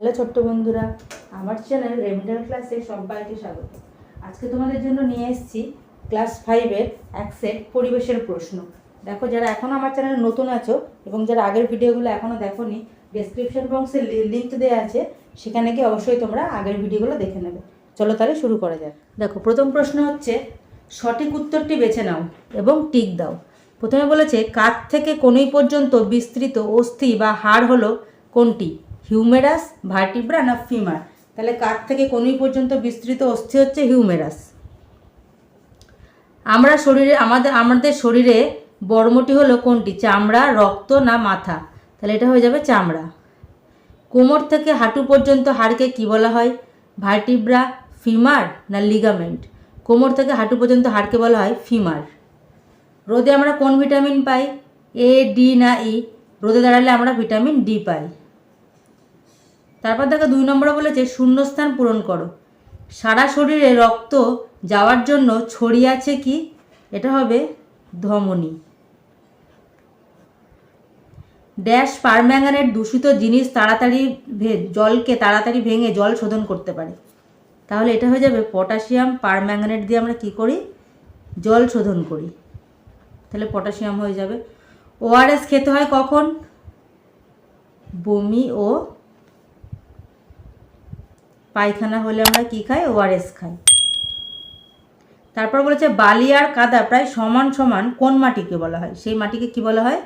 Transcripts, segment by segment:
Hello ছোট্ট বন্ধুরা, আমার চ্যানেল রেমিডাল ক্লাসে সবাইকে স্বাগত। আজকে তোমাদের জন্য নিয়ে এসেছি ক্লাস 5-এর এক সেট পরিবেশের প্রশ্ন। দেখো, যারা এখনও আমার চ্যানেলে নতুন আছো এবং যারা আগের ভিডিওগুলো এখনও দেখোনি, ডেসক্রিপশন বক্সে লিঙ্ক দেওয়া আছে, সেখানে গিয়ে অবশ্যই তোমরা আগের ভিডিওগুলো দেখে নেবে। চলো তাহলে শুরু করা যাক। দেখো, প্রথম প্রশ্ন হচ্ছে সঠিক উত্তরটি বেছে নাও এবং টিক দাও। প্রথমে বলেছে কাঁধ থেকে কনুই পর্যন্ত বিস্তৃত অস্থি বা হাড় হলো কোনটি? হিউমেরাস, ভার্টিব্রা না ফিমার? তাহলে কাঁধ থেকে কনুই পর্যন্ত বিস্তৃত অস্থি হচ্ছে হিউমেরাস। আমাদের শরীরে বর্মটি হলো কোনটি? চামড়া, রক্ত না মাথা? তাহলে এটা হয়ে যাবে চামড়া। কোমর থেকে হাঁটু পর্যন্ত হাড়কে কি বলা হয়? ভার্টিব্রা, ফিমার না লিগামেন্ট? কোমর থেকে হাঁটু পর্যন্ত হাড়কে বলা হয় ফিমার। রোদে আমরা কোন ভিটামিন পাই? এ, ডি না ই? রোদে দাঁড়ালে আমরা ভিটামিন ডি পাই। তারপর দেখো 2 নম্বরে বলেছে শূন্যস্থান পূরণ করো। সারা শরীরে রক্ত যাওয়ার জন্য ছড়িয়ে আছে কি? এটা হবে ধমনী। ড্যাশ পারম্যাঙ্গানেট দূষিত জিনিস জলকে তাড়াতাড়ি ভেঙে জল শোধন করতে পারে? তাহলে এটা হয়ে যাবে পটাশিয়াম পারম্যাঙ্গানেট দিয়ে আমরা কি করি? জল শোধন করি। তাহলে পটাশিয়াম হয়ে যাবে। ওআরএস খেতে হয় কখন? বমি ও পায়খানা হলে আমরা কি খাই? ওআরএস খাই। তারপর বলেছে বালি আর কাদা প্রায় সমান সমান কোন মাটিকে বলা হয়? সেই মাটিকে কি বলা হয়?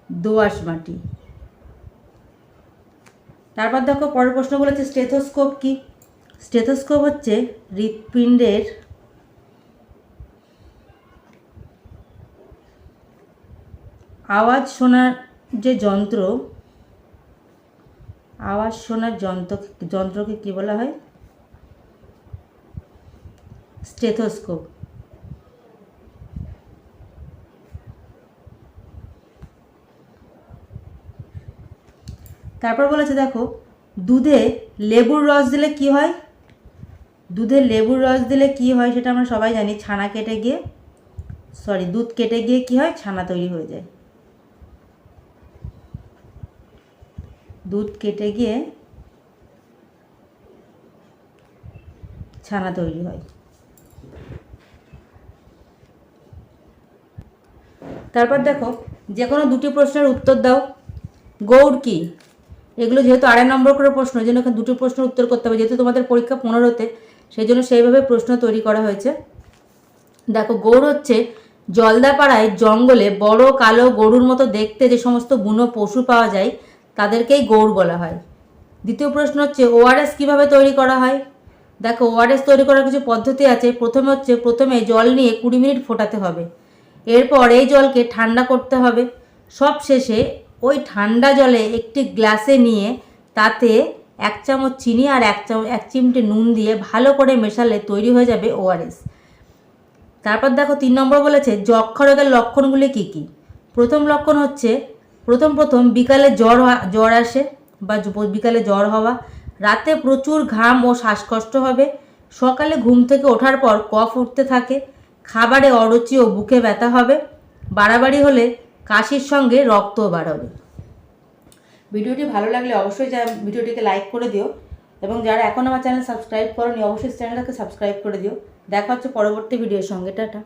দোআঁশ মাটি। তারপর দেখো পরের প্রশ্ন বলেছে স্টেথোস্কোপ কি? স্টেথোস্কোপ হচ্ছে হৃৎপিণ্ডের আওয়াজ শোনার যে যন্ত্র, আওয়াজ শোনার যন্ত্রকে কি বলা হয়? স্টেথোস্কোপ। তারপর বলেছে দেখো দুধে লেবুর রস দিলে কি হয়? দুধে লেবুর রস দিলে কি হয় সেটা আমরা সবাই জানি। দুধ কেটে গিয়ে কি হয়? ছানা তৈরি হয়ে যায়। দুধ কেটে গিয়ে ছানা তৈরি হয়। তারপর দেখো যে কোনো দুটি প্রশ্নের উত্তর দাও। গৌড় কি? এগুলো যেহেতু 2.5 নম্বর করে প্রশ্ন, এই জন্য এখানে দুটো প্রশ্নের উত্তর করতে হবে। যেহেতু তোমাদের পরীক্ষা 15-তে, সেই জন্য সেইভাবে প্রশ্ন তৈরি করা হয়েছে। দেখো, গৌড় হচ্ছে জলদাপাড়ায় জঙ্গলে বড় কালো গরুর মতো দেখতে যে সমস্ত বুনো পশু পাওয়া যায় তাদেরকেই গৌড় বলা হয়। দ্বিতীয় প্রশ্ন হচ্ছে ওআরএস কীভাবে তৈরি করা হয়? দেখো, ওআরএস তৈরি করার কিছু পদ্ধতি আছে। প্রথমে জল নিয়ে 20 মিনিট ফোটাতে হবে। এরপর এই জলকে ঠান্ডা করতে হবে। সব শেষে ওই ঠান্ডা জলে একটি গ্লাসে নিয়ে তাতে 1 চামচ চিনি আর 1 চিমটে নুন দিয়ে ভালো করে মেশালে তৈরি হয়ে যাবে ওআরএস। তারপর দেখো 3 নম্বর বলেছে যক্ষ্মা রোগের লক্ষণগুলি কী কী? প্রথম লক্ষণ হচ্ছে প্রথম বিকালে জ্বর আসে বা বিকালে জ্বর হওয়া, রাতে প্রচুর ঘাম ও শ্বাসকষ্ট হবে, সকালে ঘুম থেকে ওঠার পর কফ উঠতে থাকে, খাবারে অরুচি ও বুকে ব্যথা হবে, বাড়াবাড়ি হলে কাশির সঙ্গে রক্তও বার হবে। ভিডিওটি ভালো লাগলে অবশ্যই ভিডিওটিকে লাইক করে দিও এবং যারা এখন আমার চ্যানেল সাবস্ক্রাইব করোনি অবশ্যই চ্যানেলটাকে সাবস্ক্রাইব করে দিও। দেখা হচ্ছে পরবর্তী ভিডিওর সঙ্গে। টাটা।